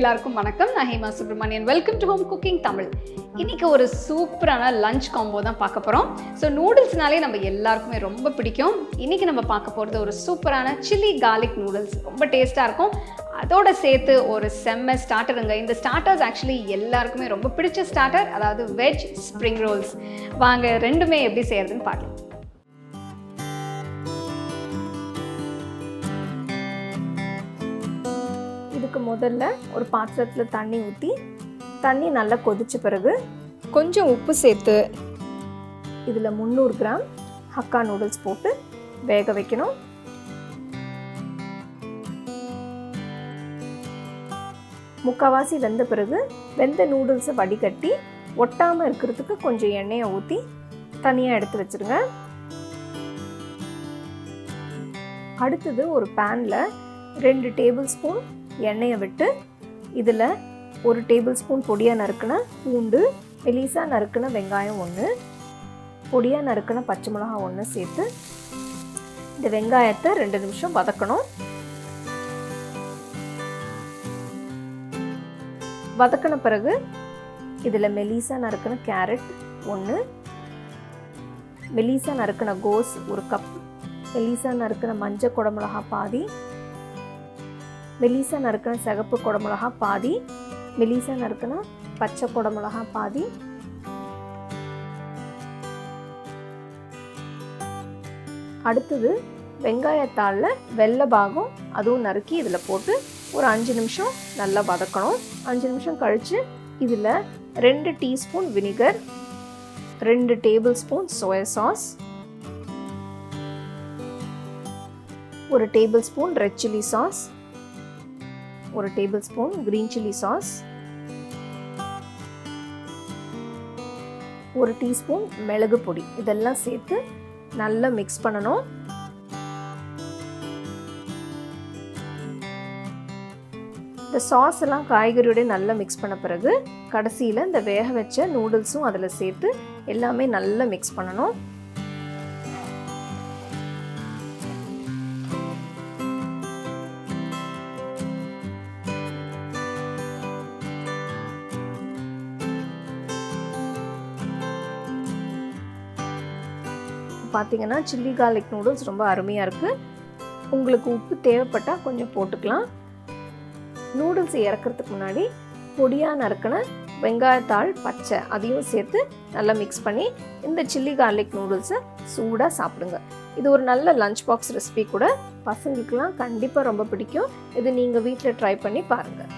எல்லாருக்கும் வணக்கம். நான் Hema Subramanian. Welcome to home cooking Tamil. இன்னைக்கு ஒரு சூப்பரான லஞ்ச் காம்போ தான் பார்க்க போகிறோம். ஸோ நூடுல்ஸ்னாலே நம்ம எல்லாருக்குமே ரொம்ப பிடிக்கும். இன்னைக்கு நம்ம பார்க்க போகிறது ஒரு சூப்பரான சில்லி கார்லிக் நூடுல்ஸ். ரொம்ப டேஸ்ட்டாக இருக்கும். அதோட சேர்த்து ஒரு செம்ம ஸ்டார்டருங்க. இந்த ஸ்டார்டர்ஸ் ஆக்சுவலி எல்லாருக்குமே ரொம்ப பிடிச்ச ஸ்டார்டர், அதாவது வெஜ் ஸ்ப்ரிங் ரோல்ஸ். வாங்க ரெண்டுமே எப்படி செய்யறதுன்னு பார்க்கலாம். இதுக்கு முதல்ல ஒரு பாத்திரத்தில் தண்ணி ஊற்றி தண்ணி நல்லா கொதிச்ச பிறகு கொஞ்சம் உப்பு சேர்த்து இதில் 300 கிராம் ஹக்கா நூடுல்ஸ் போட்டு வேக வைக்கணும். முக்கால்வாசி வெந்த பிறகு வெந்த நூடுல்ஸை வடிகட்டி ஒட்டாமல் இருக்கிறதுக்கு கொஞ்சம் எண்ணெயை ஊற்றி தனியாக எடுத்து வச்சுருங்க. அடுத்தது ஒரு பேனில் 2 டேபிள் ஸ்பூன் எண்ணெயை விட்டு இதில் 1 டேபிள் ஸ்பூன் பொடியாக நறுக்கின பூண்டு, மெலிசா நறுக்கின வெங்காயம் 1, பொடியாக நறுக்கின பச்சை மிளகாய் 1 சேர்த்து இந்த வெங்காயத்தை 2 நிமிஷம் வதக்கணும். வதக்கின பிறகு இதில் மெலிசா நறுக்கின கேரட் 1, மெலிசா நறுக்கின கோஸ் 1 கப், மெலிசா நறுக்கின மஞ்சள் குடமிளகா பாதி, மெலிசா நறுக்கின சிகப்பு குடமிளகா பாதி, மெலிசா நறுக்கின பச்சை குடமிளகா பாதி, அடுத்தது வெங்காயத்தாளில் வெள்ளை பாகம் அதுவும் நறுக்கி இதில் போட்டு ஒரு 5 நிமிஷம் நல்லா வதக்கணும். 5 நிமிஷம் கழித்து இதில் 2 teaspoon vinegar, 2 table spoon soya sauce, 1 table spoon red chilli sauce, 1 table spoon green chilli sauce, 1 teaspoon மிளகு பொடி இதெல்லாம் சேர்த்து நல்லா மிக்ஸ் பண்ணணும். இந்த சாஸ் எல்லாம் காய்கறியோட நல்லா மிக்ஸ் பண்ண பிறகு கடைசியில் இந்த வேக வச்ச நூடுல்ஸும் அதில் சேர்த்து எல்லாமே நல்லா மிக்ஸ் பண்ணணும். பார்த்தீங்கன்னா சில்லி கார்லிக் நூடுல்ஸ் ரொம்ப அருமையாக இருக்குது. உங்களுக்கு உப்பு தேவைப்பட்டால் கொஞ்சம் போட்டுக்கலாம். நூடுல்ஸ் இறக்கிறதுக்கு முன்னாடி பொடியாக நறுக்கின வெங்காயத்தாள் பச்சை அதையும் சேர்த்து நல்லா மிக்ஸ் பண்ணி இந்த சில்லி கார்லிக் நூடுல்ஸை சூடாக சாப்பிடுங்க. இது ஒரு நல்ல லஞ்ச் பாக்ஸ் ரெசிபி கூட. பசங்களுக்கெல்லாம் கண்டிப்பாக ரொம்ப பிடிக்கும். இது நீங்கள் வீட்டில் ட்ரை பண்ணி பாருங்கள்.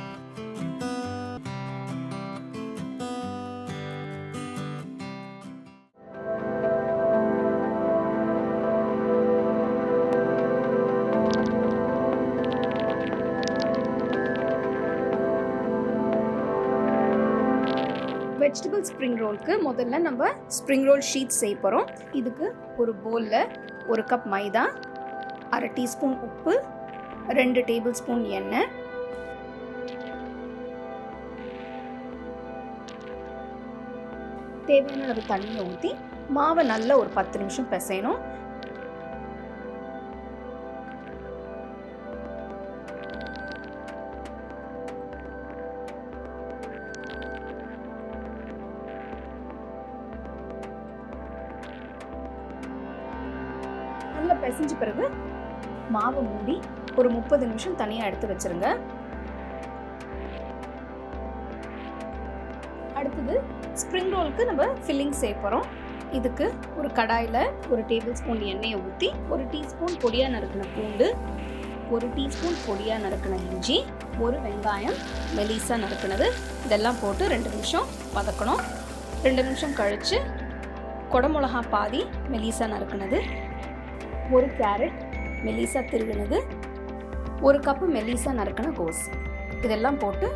வெஜிடபிள் ஸ்ப்ரிங் ரோலுக்கு முதல்ல நம்ம ஸ்ப்ரிங் ரோல் ஷீட் செய்ய போகிறோம். இதுக்கு ஒரு பவுலில் 1 கப் மைதா, 1/2 டீஸ்பூன் உப்பு, 2 டேபிள் ஸ்பூன் எண்ணெய், தேவையான அளவு தண்ணியை ஊற்றி மாவை நல்லா ஒரு 10 நிமிஷம் பிசையணும். நல்லா பிசைஞ்ச பிறகு மாவை மூடி ஒரு 30 நிமிஷம் தனியாக எடுத்து வச்சிருங்க. அடுத்தது ஸ்ப்ரிங் ரோலுக்கு நம்ம ஃபில்லிங் செய்ய போகிறோம். இதுக்கு ஒரு கடாயில் 1 டேபிள் ஸ்பூன் எண்ணெயை ஊற்றி 1 டீஸ்பூன் பொடியாக நறுக்கின பூண்டு, 1 டீஸ்பூன் பொடியாக நறுக்கின இஞ்சி, 1 வெங்காயம் மெலிசா நறுக்கினது இதெல்லாம் போட்டு 2 நிமிஷம் வதக்கணும். 2 நிமிஷம் கழித்து குடமிளகா பாதி மெலிசா நறுக்கினது, 1 கேரட் மெலிசா திருகினது, 1 கப்பு மெலிசா நறுக்கின கோஸ் இதெல்லாம் போட்டு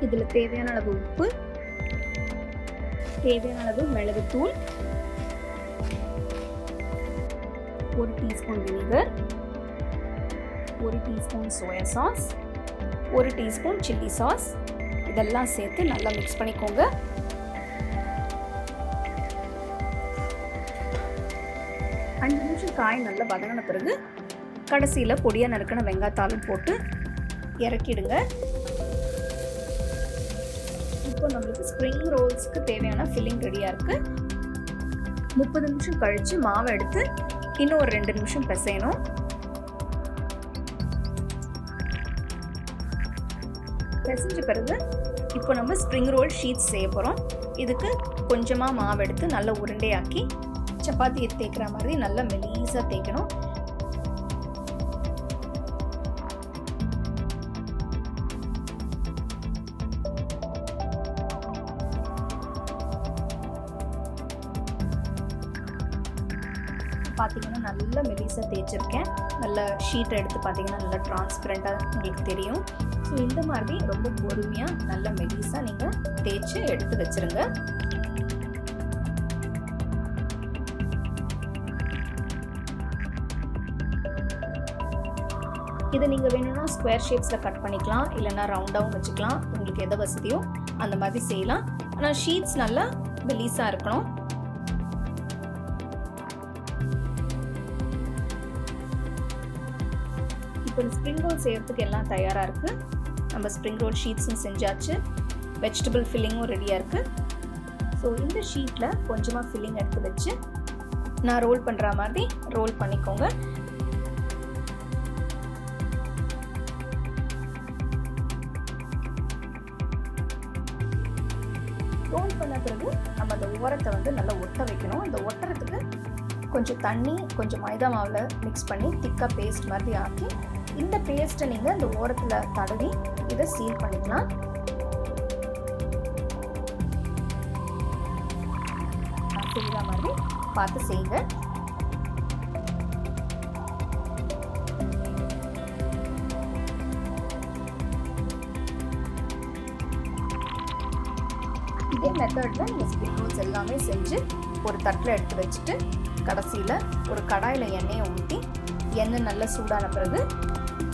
இதில் தேவையான அளவு உப்பு, தேவையான அளவு மிளகுத்தூள், 1 teaspoon vinegar, 1 teaspoon soya sauce, 1 teaspoon chilli sauce இதெல்லாம் சேர்த்து நல்லா மிக்ஸ் பண்ணிக்கோங்க. 5 நிமிஷம் காய் நல்லா வதங்கின பிறகு கடைசியில் பொடியாக நறுக்கின வெங்காயத்தாலும் போட்டு இறக்கிடுங்க. இப்போ நம்மளுக்கு ஸ்ப்ரிங் ரோல்ஸ்க்கு தேவையான ஃபில்லிங் ரெடியாக இருக்குது. 30 நிமிஷம் கழித்து மாவை எடுத்து இன்னும் ஒரு 2 நிமிஷம் பிசையணும். பிசைஞ்ச பிறகு இப்போ நம்ம ஸ்ப்ரிங் ரோல் ஷீட்ஸ் செய்ய போகிறோம். இதுக்கு கொஞ்சமாக மாவு எடுத்து நல்லா உருண்டையாக்கி சப்பாத்தி தேய்க்கிற மாதிரி நல்லா மெலீஸாக தேய்க்கணும். பார்த்தீங்கன்னா நல்லா மெலிசாக தேய்ச்சிருக்கேன். நல்ல ஷீட்டை எடுத்து பார்த்தீங்கன்னா நல்லா டிரான்ஸ்பரண்ட்டாக உங்களுக்கு தெரியும். ஸோ இந்த மாதிரி ரொம்ப பொறுமையாக நல்ல மெலிசாக நீங்கள் தேய்ச்சி எடுத்து வச்சுருங்க. இதை நீங்கள் வேணும்னா ஸ்கொயர் ஷேப்ஸில் கட் பண்ணிக்கலாம், இல்லைனா ரவுண்டாகவும் வச்சுக்கலாம். உங்களுக்கு எதை வசதியோ அந்த மாதிரி செய்யலாம். ஆனால் ஷீட்ஸ் நல்லா மெலிசாக இருக்கணும். இப்போ ஸ்ப்ரிங் ரோல் செய்கிறதுக்கு எல்லாம் தயாராக இருக்குது. நம்ம ஸ்ப்ரிங் ரோல் ஷீட்ஸும் செஞ்சாச்சு, வெஜிடபிள் ஃபில்லிங்கும் ரெடியாக இருக்குது. ஸோ இந்த ஷீட்டில் கொஞ்சமாக ஃபில்லிங் எடுத்து வச்சு நான் ரோல் பண்ணுற மாதிரி ரோல் பண்ணிக்கோங்க. ரோல் பண்ண பிறகு நம்ம அந்த ஓரத்தை வந்து நல்லா ஒட்ட வைக்கணும். அந்த ஒட்டுறதுக்கு கொஞ்சம் தண்ணி கொஞ்சம் மைதா மாவில் மிக்ஸ் பண்ணி திக்காக பேஸ்ட் மாதிரி ஆக்கி இந்த பேஸ்ட்டை நீங்கள் அந்த ஓரத்தில் தடவி இதை சீல் பண்ணிக்கலாம். செய்கிற மாதிரி பார்த்து செய்யுங்க. இதே மெத்தடில் இந்த ஸ்ப்ரிங் ரோல்ஸ் எல்லாமே செஞ்சு ஒரு தட்டில் எடுத்து வச்சுட்டு கடைசியில் ஒரு கடாயில் எண்ணெயை ஊற்றி எண்ணெய் நல்லா சூடான பிறகு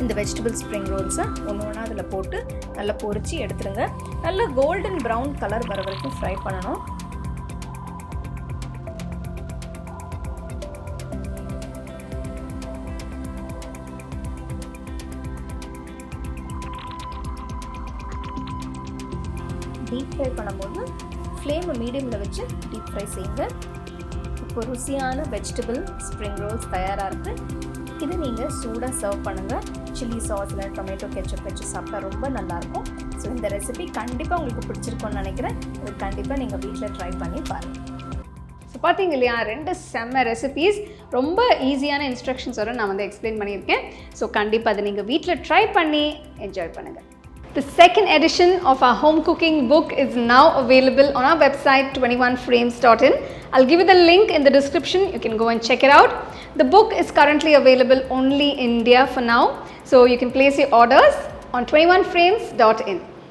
இந்த வெஜிடபிள் ஸ்ப்ரிங் ரோல்ஸை ஒன்று ஒன்றா அதில் போட்டு நல்லா பொரிச்சு எடுத்துடுங்க. நல்லா கோல்டன் ப்ரௌன் கலர் வர வரைக்கும் ஃப்ரை பண்ணணும். டீப் ஃப்ரை பண்ணும்போது ஃப்ளேமை மீடியமில் வச்சு டீப் ஃப்ரை செய்யுங்க. இப்போ ருசியான வெஜிடபிள் ஸ்ப்ரிங் ரோல்ஸ் தயாராக இருக்குது. இது நீங்கள் சூடாக சர்வ் பண்ணுங்கள். சில்லி சாஸ் இல்லை டொமேட்டோ கெச்சப் வச்சு சாப்பிட்டா ரொம்ப நல்லாயிருக்கும். ஸோ இந்த ரெசிபி கண்டிப்பாக உங்களுக்கு பிடிச்சிருக்கும்னு நினைக்கிறேன். இது கண்டிப்பாக நீங்கள் வீட்டில் ட்ரை பண்ணி பாருங்கள். ஸோ பார்த்தீங்க இல்லையா, 2 செம்ம ரெசிபீஸ், ரொம்ப ஈஸியான இன்ஸ்ட்ரக்ஷன்ஸோடு நான் வந்து எக்ஸ்பிளைன் பண்ணியிருக்கேன். ஸோ கண்டிப்பாக அதை நீங்கள் வீட்டில் ட்ரை பண்ணி என்ஜாய் பண்ணுங்கள். The second edition of our home cooking book is now available on our website 21frames.in. I'll give you the link in the description. You can go and check it out. The book is currently available only in India for now, so you can place your orders on 21frames.in.